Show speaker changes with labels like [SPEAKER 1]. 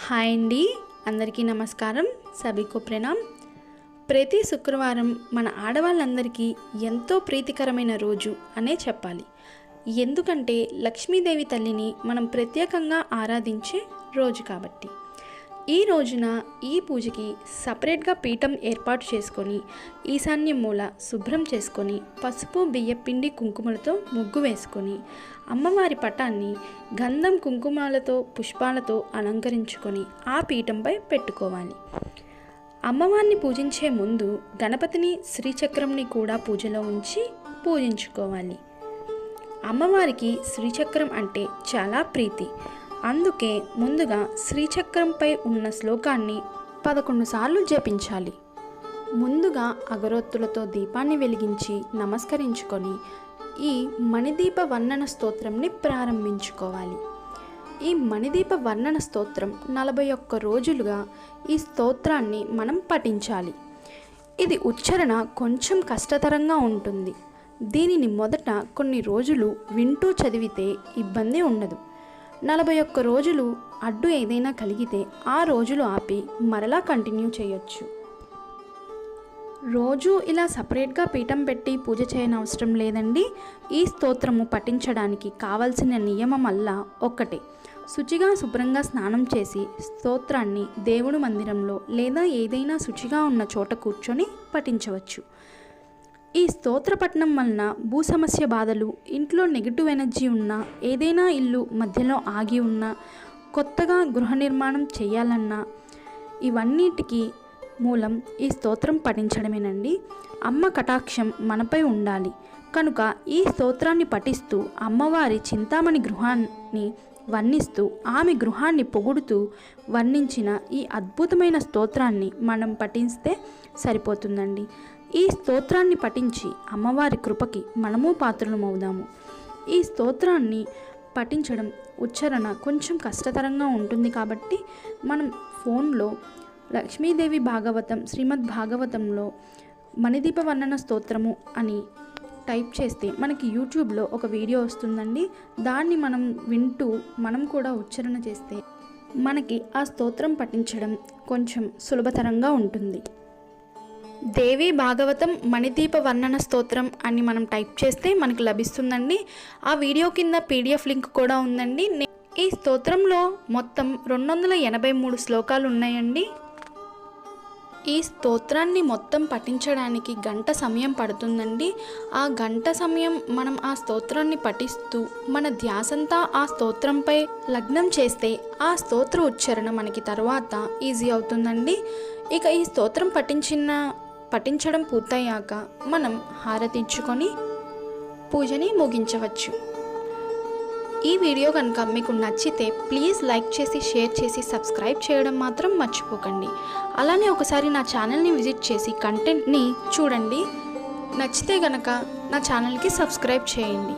[SPEAKER 1] Hi అండి, అందరికీ నమస్కారం. సభీకో ప్రణామ్. ప్రతి శుక్రవారం మన ఆడవాళ్ళందరికీ ఎంతో ప్రీతికరమైన రోజు అనే చెప్పాలి. ఎందుకంటే లక్ష్మీదేవి తల్లిని మనం ప్రత్యేకంగా ఆరాధించే రోజు కాబట్టి. ఈ రోజున ఈ పూజకి సపరేట్గా పీఠం ఏర్పాటు చేసుకొని ఈశాన్యం మూల శుభ్రం చేసుకొని పసుపు బియ్యపిండి కుంకుమలతో ముగ్గు వేసుకొని అమ్మవారి పటాన్ని గంధం కుంకుమాలతో పుష్పాలతో అలంకరించుకొని ఆ పీఠంపై పెట్టుకోవాలి. అమ్మవారిని పూజించే ముందు గణపతిని శ్రీచక్రంని కూడా పూజలో ఉంచి పూజించుకోవాలి. అమ్మవారికి శ్రీచక్రం అంటే చాలా ప్రీతి. అందుకే ముందుగా శ్రీచక్రంపై ఉన్న శ్లోకాన్ని 11 సార్లు జపించాలి. ముందుగా అగరొత్తులతో దీపాన్ని వెలిగించి నమస్కరించుకొని ఈ మణిదీప వర్ణన స్తోత్రంని ప్రారంభించుకోవాలి. ఈ మణిదీప వర్ణన స్తోత్రం 41 రోజులుగా ఈ స్తోత్రాన్ని మనం పఠించాలి. ఇది ఉచ్చారణ కొంచెం కష్టతరంగా ఉంటుంది. దీనిని మొదట కొన్ని రోజులు వింటూ చదివితే ఇబ్బంది ఉండదు. 41 రోజులు అడ్డు ఏదైనా కలిగితే ఆ రోజులు ఆపి మరలా కంటిన్యూ చేయొచ్చు. రోజు ఇలా సపరేట్గా పీఠం పెట్టి పూజ చేయనవసరం లేదండి. ఈ స్తోత్రము పఠించడానికి కావలసిన నియమం అల్లా ఒక్కటే. శుచిగా శుభ్రంగా స్నానం చేసి స్తోత్రాన్ని దేవుడి మందిరంలో లేదా ఏదైనా శుచిగా ఉన్న చోట కూర్చొని పఠించవచ్చు. ఈ స్తోత్ర పఠనం వలన భూ సమస్య బాధలు, ఇంట్లో నెగిటివ్ ఎనర్జీ ఉన్నా, ఏదైనా ఇల్లు మధ్యలో ఆగి ఉన్నా, కొత్తగా గృహ నిర్మాణం చేయాలన్నా ఇవన్నిటికీ మూలం ఈ స్తోత్రం పఠించడమేనండి. అమ్మ కటాక్షం మనపై ఉండాలి కనుక ఈ స్తోత్రాన్ని పఠిస్తూ అమ్మవారి చింతామణి గృహాన్ని వర్ణిస్తూ ఆమె గృహాన్ని పొగుడుతూ వర్ణించిన ఈ అద్భుతమైన స్తోత్రాన్ని మనం పఠిస్తే సరిపోతుందండి. ఈ స్తోత్రాన్ని పఠించి అమ్మవారి కృపకి మనము పాత్రలమవుదాము. ఈ స్తోత్రాన్ని పఠించడం ఉచ్చారణ కొంచెం కష్టతరంగా ఉంటుంది కాబట్టి మనం ఫోన్లో లక్ష్మీదేవి భాగవతం, శ్రీమద్ భాగవతంలో మణిదీప వర్ణన స్తోత్రము అని టైప్ చేస్తే మనకి యూట్యూబ్లో ఒక వీడియో వస్తుందండి. దాన్ని మనం వింటూ మనం కూడా ఉచ్చారణ చేస్తే మనకి ఆ స్తోత్రం పఠించడం కొంచెం సులభతరంగా ఉంటుంది. దేవి భాగవతం మణిదీప వర్ణన స్తోత్రం అని మనం టైప్ చేస్తే మనకు లభిస్తుందండి. ఆ వీడియో కింద పీడిఎఫ్ లింక్ కూడా ఉందండి. ఈ స్తోత్రంలో మొత్తం 283 శ్లోకాలు ఉన్నాయండి. ఈ స్తోత్రాన్ని మొత్తం పఠించడానికి గంట సమయం పడుతుందండి. ఆ గంట సమయం మనం ఆ స్తోత్రాన్ని పఠిస్తూ మన ధ్యాసంతా ఆ స్తోత్రంపై లగ్నం చేస్తే ఆ స్తోత్ర ఉచ్చారణ మనకి తర్వాత ఈజీ అవుతుందండి. ఇక ఈ స్తోత్రం పఠించడం పూర్తయ్యాక మనం హారతించుకొని పూజని ముగించవచ్చు. ఈ వీడియో కనుక మీకు నచ్చితే ప్లీజ్ లైక్ చేసి, షేర్ చేసి, సబ్స్క్రైబ్ చేయడం మాత్రం మర్చిపోకండి. అలానే ఒకసారి నా ఛానల్ని విజిట్ చేసి కంటెంట్ని చూడండి. నచ్చితే గనక నా ఛానల్కి సబ్స్క్రైబ్ చేయండి.